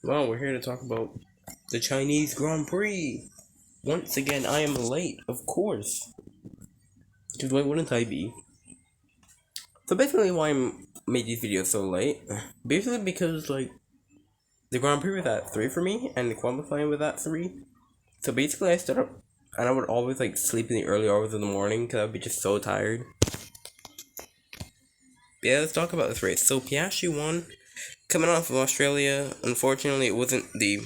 Well, we're here to talk about the Chinese Grand Prix. Once again, I am late, of course. Because why wouldn't I be? So basically, why I made these videos so late? Basically, because like the Grand Prix was at 3 for me, and the qualifying was at 3. So basically, I stood up, and I would always like sleep in the early hours of the morning because I'd be just so tired. Yeah, let's talk about this race. So Piastri won, coming off of Australia. Unfortunately, it wasn't the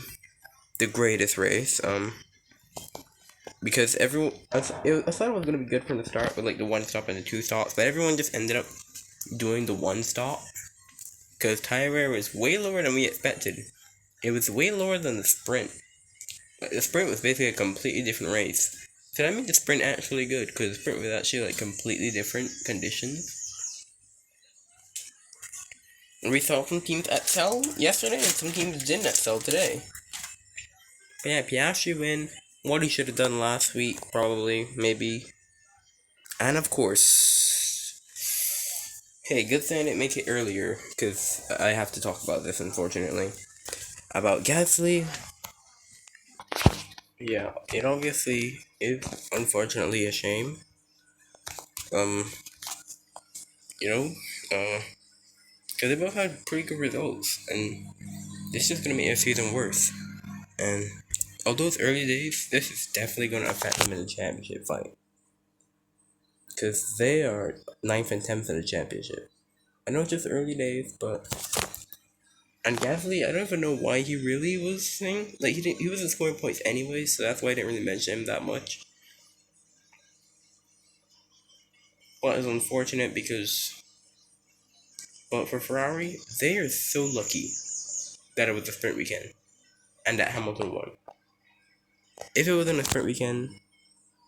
greatest race. Because I thought it was gonna be good from the start with like the one stop and the two stops, but everyone just ended up doing the one stop because tire wear was way lower than we expected. It was way lower than the sprint. Like, the sprint was basically a completely different race. So that made the sprint actually good because the sprint was actually like completely different conditions. And we saw some teams excel yesterday and some teams didn't excel today. But yeah, Piastri win. What he should have done last week, probably, maybe. And of course, hey, good thing I didn't make it earlier, because I have to talk about this, unfortunately. About Gasly, yeah, it obviously is unfortunately a shame. Um, you know, because they both had pretty good results, and this is gonna make their season worse. And although it's early days, this is definitely gonna affect them in the championship fight, because they are ninth and 10th in the championship. I know it's just early days, but and Gasly, I don't even know why he really was saying like he wasn't scoring points anyway, so that's why I didn't really mention him that much. But it's unfortunate because, but for Ferrari, they are so lucky that it was a sprint weekend and that Hamilton won. If it wasn't a sprint weekend,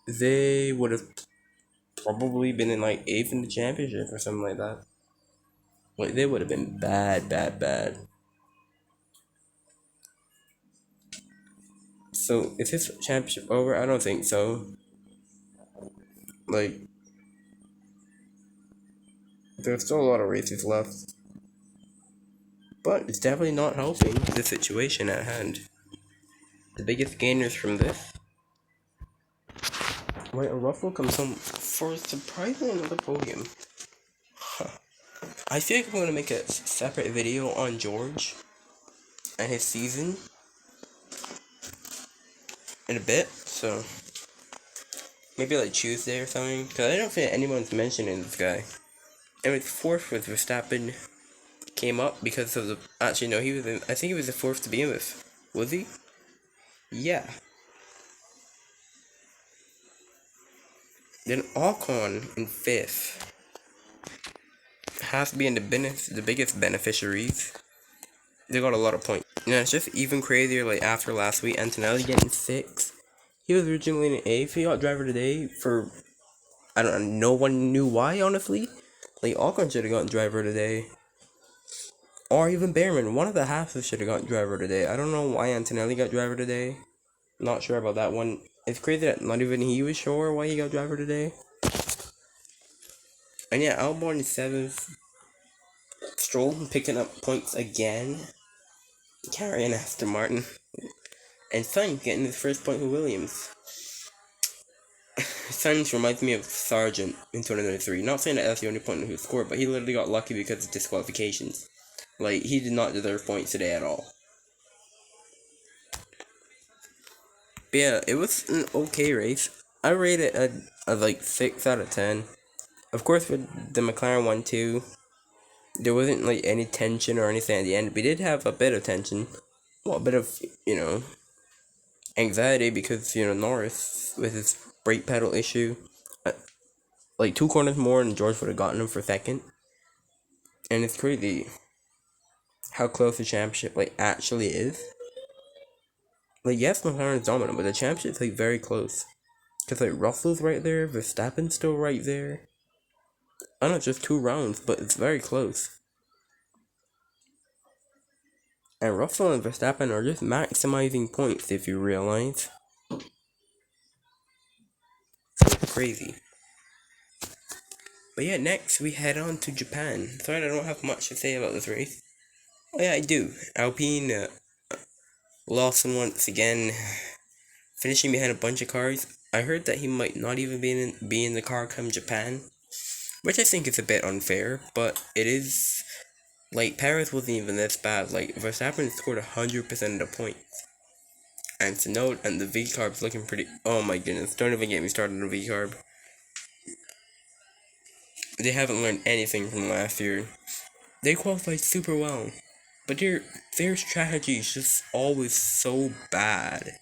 they would have probably been in like eighth in the championship or something like that. Like they would have been bad, bad, bad. So is his championship over? I don't think so. Like there's still a lot of races left. But it's definitely not helping the situation at hand. The biggest gainers from this. Wait, a Ruffalo comes home for surprisingly another podium. Huh. I feel like I'm gonna make a separate video on George and his season in a bit, so maybe like Tuesday or something. Cause I don't think anyone's mentioning this guy. And with fourth with Verstappen came up because of the actually no he was in, I think he was the fourth to begin with. Was he? Yeah. Then Ocon in fifth has to be in the biggest beneficiaries. They got a lot of points. You know, it's just even crazier. Like after last week, Antonelli getting six. He was originally in eighth. He got driver today for I don't know. No one knew why. Honestly, like Ocon should have gotten driver today, or even Behrman. One of the halves should have gotten driver today. I don't know why Antonelli got driver today. Not sure about that one. It's crazy that not even he was sure why he got driver today. And yeah, Albon is seventh. Stroll picking up points again, carrying Aston Martin, and Sainz getting his first point with Williams. Sainz reminds me of Sargent in 2023. Not saying that that's the only point he scored, but he literally got lucky because of disqualifications. Like, he did not deserve points today at all. But yeah, it was an okay race. I rate it a like 6 out of 10. Of course, with the McLaren one too, there wasn't like any tension or anything at the end. We did have a bit of tension. Well, a bit of, anxiety because, Norris, with his brake pedal issue, uh, like 2 corners more and George would have gotten him for second. And it's crazy how close the championship like actually is. Like yes, McLaren's dominant, but the championship's like very close. Cause like Russell's right there, Verstappen's still right there. I know it's just 2 rounds, but it's very close. And Russell and Verstappen are just maximizing points if you realize. It's crazy. But yeah, next we head on to Japan. Sorry I don't have much to say about this race. Oh yeah, I do. Alpine Lawson once again finishing behind a bunch of cars. I heard that he might not even be in the car come Japan, which I think is a bit unfair, but it is. Like, Paris wasn't even this bad. Like, Verstappen scored 100% of the points. And Tsunoda and the V-Carb's looking pretty. Oh my goodness, don't even get me started on V-Carb. They haven't learned anything from last year. They qualified super well, but their strategy is just always so bad.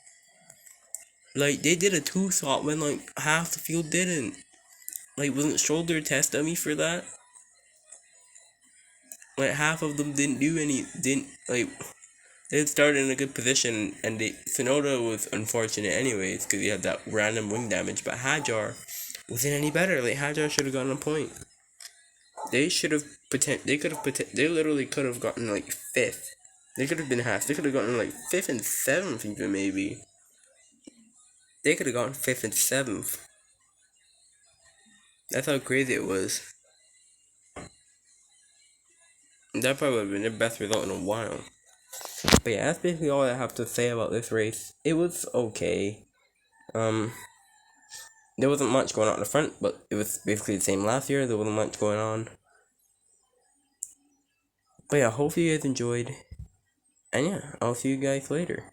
Like, they did a two-slot when, like, half the field didn't. Like, wasn't shoulder test dummy for that? Like, half of them didn't, like, they started in a good position, and Tsunoda was unfortunate anyways, because he had that random wing damage, but Hajar wasn't any better. Like, Hajar should have gotten a point. They should have, they literally could have gotten, like, 5th. They could have been half. They could have gotten, like, 5th and 7th even, maybe. They could have gotten 5th and 7th. That's how crazy it was. That probably would have been their best result in a while. But yeah, that's basically all I have to say about this race. It was okay. There wasn't much going on at the front, but it was basically the same last year. There wasn't much going on. But yeah, hopefully you guys enjoyed. And yeah, I'll see you guys later.